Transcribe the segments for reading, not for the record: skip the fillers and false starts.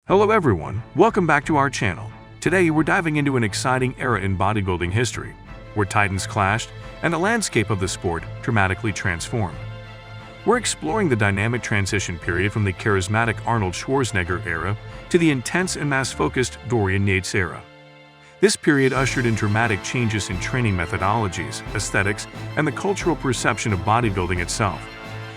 Hello everyone, welcome back to our channel. Today we're diving into an exciting era in bodybuilding history, where titans clashed and the landscape of the sport dramatically transformed. We're exploring the dynamic transition period from the charismatic Arnold Schwarzenegger era to the intense and mass-focused Dorian Yates era. This period ushered in dramatic changes in training methodologies, aesthetics, and the cultural perception of bodybuilding itself.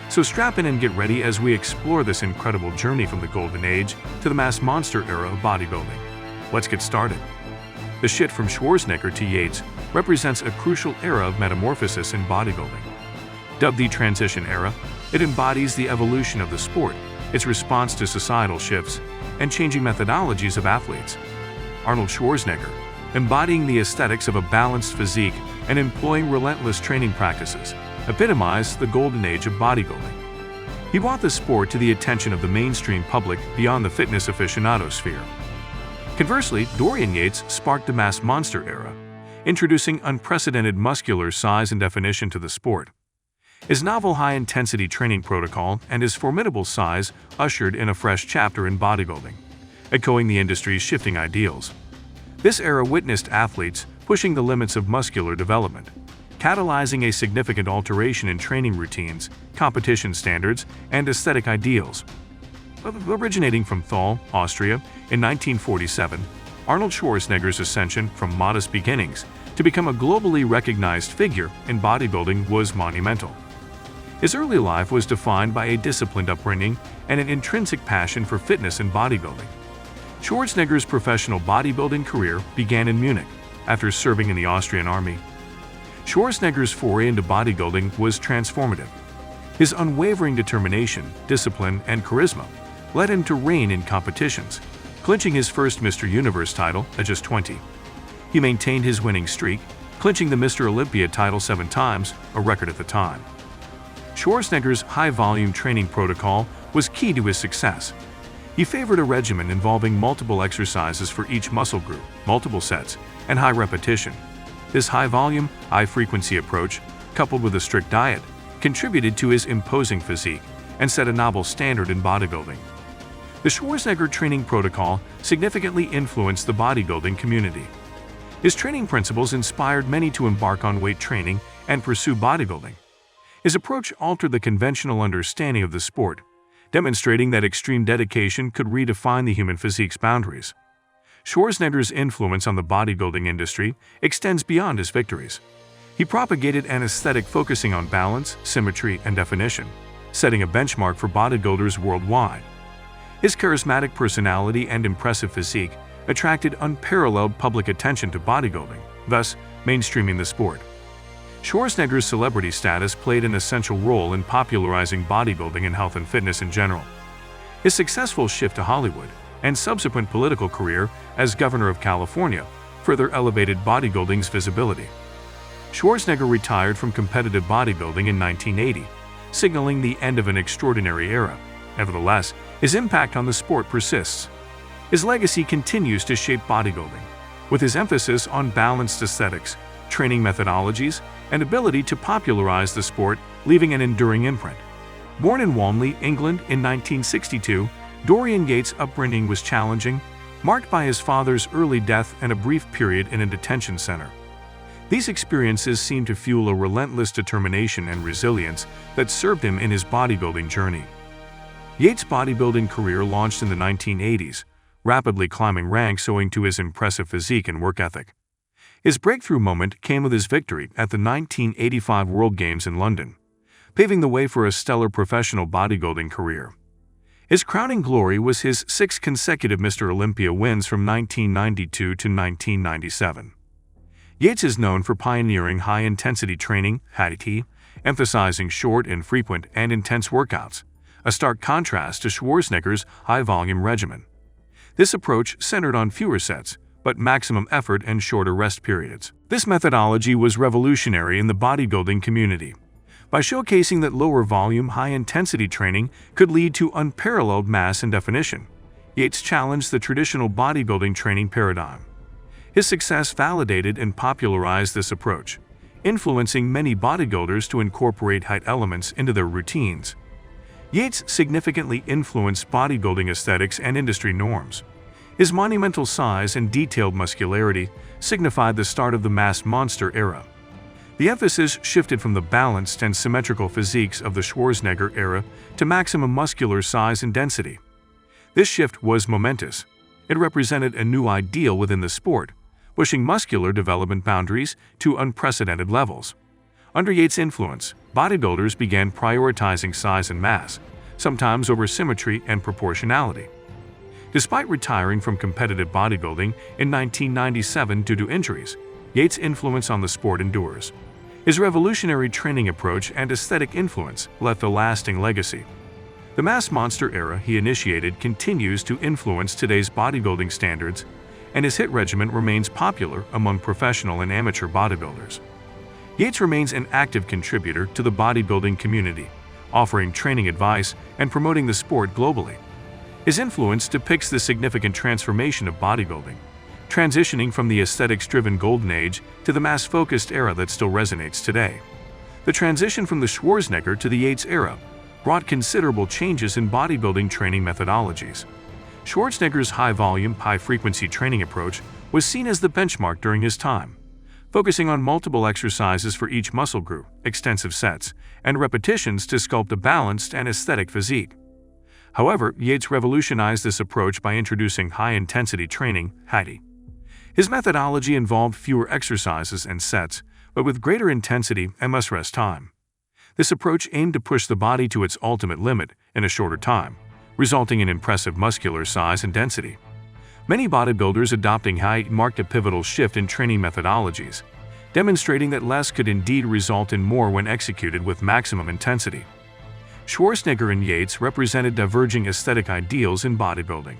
So strap in and get ready as we explore this incredible journey from the Golden Age to the mass monster era of bodybuilding. Let's get started. The shift from Schwarzenegger to Yates represents a crucial era of metamorphosis in bodybuilding. Dubbed the transition era, it embodies the evolution of the sport, its response to societal shifts, and changing methodologies of athletes. Arnold Schwarzenegger, embodying the aesthetics of a balanced physique and employing relentless training practices, epitomized the Golden Age of Bodybuilding. He brought the sport to the attention of the mainstream public beyond the fitness aficionado sphere. Conversely, Dorian Yates sparked the mass monster era, introducing unprecedented muscular size and definition to the sport. His novel high-intensity training protocol and his formidable size ushered in a fresh chapter in bodybuilding, echoing the industry's shifting ideals. This era witnessed athletes pushing the limits of muscular development, catalyzing a significant alteration in training routines, competition standards, and aesthetic ideals. Originating from Thal, Austria, in 1947, Arnold Schwarzenegger's ascension from modest beginnings to become a globally recognized figure in bodybuilding was monumental. His early life was defined by a disciplined upbringing and an intrinsic passion for fitness and bodybuilding. Schwarzenegger's professional bodybuilding career began in Munich after serving in the Austrian army. Schwarzenegger's foray into bodybuilding was transformative. His unwavering determination, discipline, and charisma led him to reign in competitions, clinching his first Mr. Universe title at just 20. He maintained his winning streak, clinching the Mr. Olympia title 7 times, a record at the time. Schwarzenegger's high-volume training protocol was key to his success. He favored a regimen involving multiple exercises for each muscle group, multiple sets, and high repetition. This high-volume, high-frequency approach, coupled with a strict diet, contributed to his imposing physique and set a novel standard in bodybuilding. The Schwarzenegger training protocol significantly influenced the bodybuilding community. His training principles inspired many to embark on weight training and pursue bodybuilding. His approach altered the conventional understanding of the sport, demonstrating that extreme dedication could redefine the human physique's boundaries. Schwarzenegger's influence on the bodybuilding industry extends beyond his victories. He propagated an aesthetic focusing on balance, symmetry, and definition, setting a benchmark for bodybuilders worldwide. His charismatic personality and impressive physique attracted unparalleled public attention to bodybuilding, thus mainstreaming the sport. Schwarzenegger's celebrity status played an essential role in popularizing bodybuilding and health and fitness in general. His successful shift to Hollywood and subsequent political career as governor of California further elevated bodybuilding's visibility. Schwarzenegger retired from competitive bodybuilding in 1980, signaling the end of an extraordinary era. Nevertheless, his impact on the sport persists. His legacy continues to shape bodybuilding, with his emphasis on balanced aesthetics, training methodologies, and ability to popularize the sport leaving an enduring imprint. Born in Walmley, England in 1962, Dorian Yates' upbringing was challenging, marked by his father's early death and a brief period in a detention center. These experiences seemed to fuel a relentless determination and resilience that served him in his bodybuilding journey. Yates' bodybuilding career launched in the 1980s, rapidly climbing ranks owing to his impressive physique and work ethic. His breakthrough moment came with his victory at the 1985 World Games in London, paving the way for a stellar professional bodybuilding career. His crowning glory was his 6 consecutive Mr. Olympia wins from 1992 to 1997. Yates is known for pioneering high-intensity training, HIIT, emphasizing short, infrequent, and intense workouts, a stark contrast to Schwarzenegger's high-volume regimen. This approach centered on fewer sets, but maximum effort and shorter rest periods. This methodology was revolutionary in the bodybuilding community. By showcasing that lower-volume, high-intensity training could lead to unparalleled mass and definition, Yates challenged the traditional bodybuilding training paradigm. His success validated and popularized this approach, influencing many bodybuilders to incorporate HIIT elements into their routines. Yates significantly influenced bodybuilding aesthetics and industry norms. His monumental size and detailed muscularity signified the start of the masked monster era. The emphasis shifted from the balanced and symmetrical physiques of the Schwarzenegger era to maximum muscular size and density. This shift was momentous. It represented a new ideal within the sport, pushing muscular development boundaries to unprecedented levels. Under Yates' influence, bodybuilders began prioritizing size and mass, sometimes over symmetry and proportionality. Despite retiring from competitive bodybuilding in 1997 due to injuries, Yates' influence on the sport endures. His revolutionary training approach and aesthetic influence left a lasting legacy. The mass monster era he initiated continues to influence today's bodybuilding standards, and his HIIT regimen remains popular among professional and amateur bodybuilders. Yates remains an active contributor to the bodybuilding community, offering training advice and promoting the sport globally. His influence depicts the significant transformation of bodybuilding, transitioning from the aesthetics-driven Golden Age to the mass-focused era that still resonates today. The transition from the Schwarzenegger to the Yates era brought considerable changes in bodybuilding training methodologies. Schwarzenegger's high-volume, high-frequency training approach was seen as the benchmark during his time, focusing on multiple exercises for each muscle group, extensive sets, and repetitions to sculpt a balanced and aesthetic physique. However, Yates revolutionized this approach by introducing high-intensity training, HIIT. His methodology involved fewer exercises and sets, but with greater intensity and less rest time. This approach aimed to push the body to its ultimate limit in a shorter time, resulting in impressive muscular size and density. Many bodybuilders adopting HIIT marked a pivotal shift in training methodologies, demonstrating that less could indeed result in more when executed with maximum intensity. Schwarzenegger and Yates represented diverging aesthetic ideals in bodybuilding.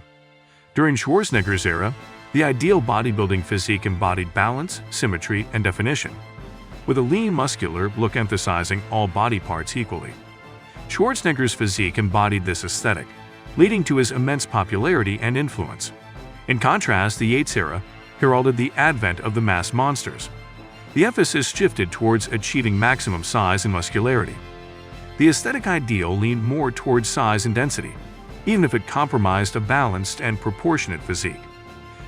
During Schwarzenegger's era, the ideal bodybuilding physique embodied balance, symmetry, and definition, with a lean, muscular look emphasizing all body parts equally. Schwarzenegger's physique embodied this aesthetic, leading to his immense popularity and influence. In contrast, the Yates era heralded the advent of the mass monsters. The emphasis shifted towards achieving maximum size and muscularity. The aesthetic ideal leaned more towards size and density, even if it compromised a balanced and proportionate physique.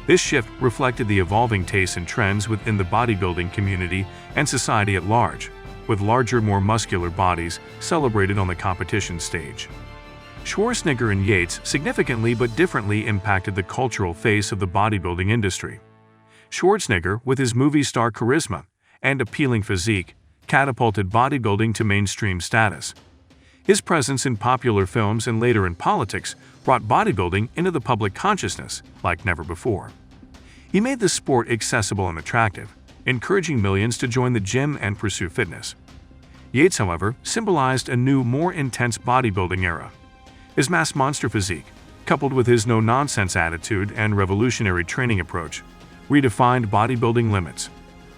This shift reflected the evolving tastes and trends within the bodybuilding community and society at large, with larger, more muscular bodies celebrated on the competition stage. Schwarzenegger and Yates significantly but differently impacted the cultural face of the bodybuilding industry. Schwarzenegger, with his movie star charisma and appealing physique, catapulted bodybuilding to mainstream status. His presence in popular films and later in politics brought bodybuilding into the public consciousness like never before. He made the sport accessible and attractive, encouraging millions to join the gym and pursue fitness. Yates, however, symbolized a new, more intense bodybuilding era. His mass monster physique, coupled with his no-nonsense attitude and revolutionary training approach, redefined bodybuilding limits.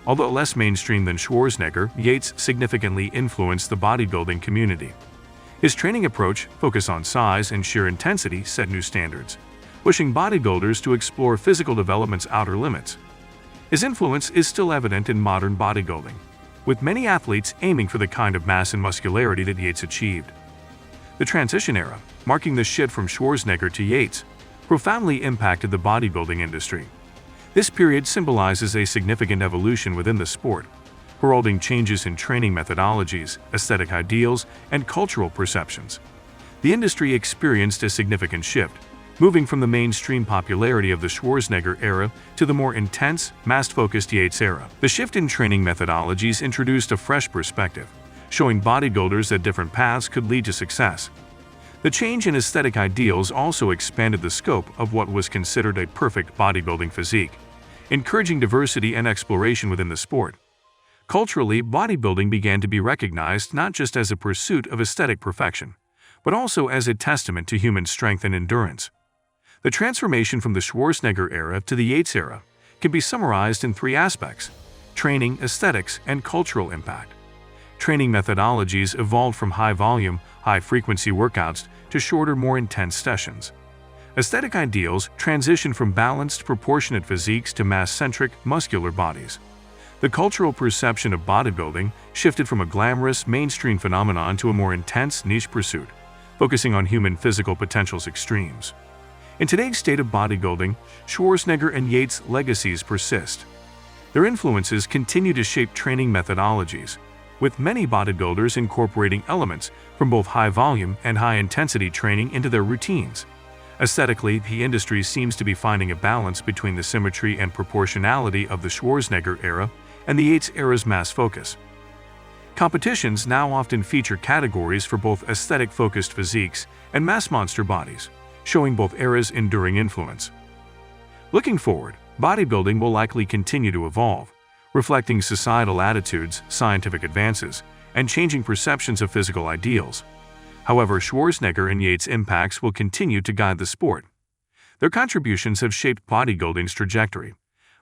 Although less mainstream than Schwarzenegger, Yates significantly influenced the bodybuilding community. His training approach, focused on size and sheer intensity, set new standards, pushing bodybuilders to explore physical development's outer limits. His influence is still evident in modern bodybuilding, with many athletes aiming for the kind of mass and muscularity that Yates achieved. The transition era, marking the shift from Schwarzenegger to Yates, profoundly impacted the bodybuilding industry. This period symbolizes a significant evolution within the sport, heralding changes in training methodologies, aesthetic ideals, and cultural perceptions. The industry experienced a significant shift, moving from the mainstream popularity of the Schwarzenegger era to the more intense, mass-focused Yates era. The shift in training methodologies introduced a fresh perspective, showing bodybuilders that different paths could lead to success. The change in aesthetic ideals also expanded the scope of what was considered a perfect bodybuilding physique, encouraging diversity and exploration within the sport. Culturally, bodybuilding began to be recognized not just as a pursuit of aesthetic perfection, but also as a testament to human strength and endurance. The transformation from the Schwarzenegger era to the Yates era can be summarized in three aspects: training, aesthetics, and cultural impact. Training methodologies evolved from high-volume, high-frequency workouts to shorter, more intense sessions. Aesthetic ideals transitioned from balanced, proportionate physiques to mass-centric, muscular bodies. The cultural perception of bodybuilding shifted from a glamorous, mainstream phenomenon to a more intense, niche pursuit, focusing on human physical potential's extremes. In today's state of bodybuilding, Schwarzenegger and Yates' legacies persist. Their influences continue to shape training methodologies, with many bodybuilders incorporating elements from both high-volume and high-intensity training into their routines. Aesthetically, the industry seems to be finding a balance between the symmetry and proportionality of the Schwarzenegger era and the Yates era's mass focus. Competitions now often feature categories for both aesthetic-focused physiques and mass monster bodies, showing both eras' enduring influence. Looking forward, bodybuilding will likely continue to evolve, reflecting societal attitudes, scientific advances, and changing perceptions of physical ideals. However, Schwarzenegger and Yates' impacts will continue to guide the sport. Their contributions have shaped bodybuilding's trajectory,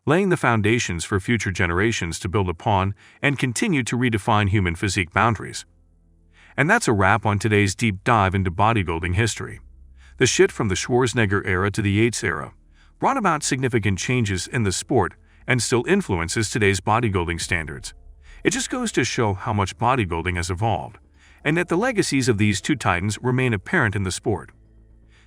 laying the foundations for future generations to build upon and continue to redefine human physique boundaries. And that's a wrap on today's deep dive into bodybuilding history. The shift from the Schwarzenegger era to the Yates era brought about significant changes in the sport and still influences today's bodybuilding standards. It just goes to show how much bodybuilding has evolved, and that the legacies of these two titans remain apparent in the sport.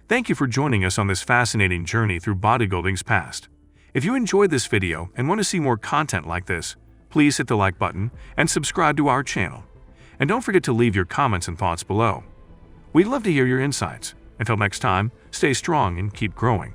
Thank you for joining us on this fascinating journey through bodybuilding's past. If you enjoyed this video and want to see more content like this, please hit the like button and subscribe to our channel. And don't forget to leave your comments and thoughts below. We'd love to hear your insights. Until next time, stay strong and keep growing.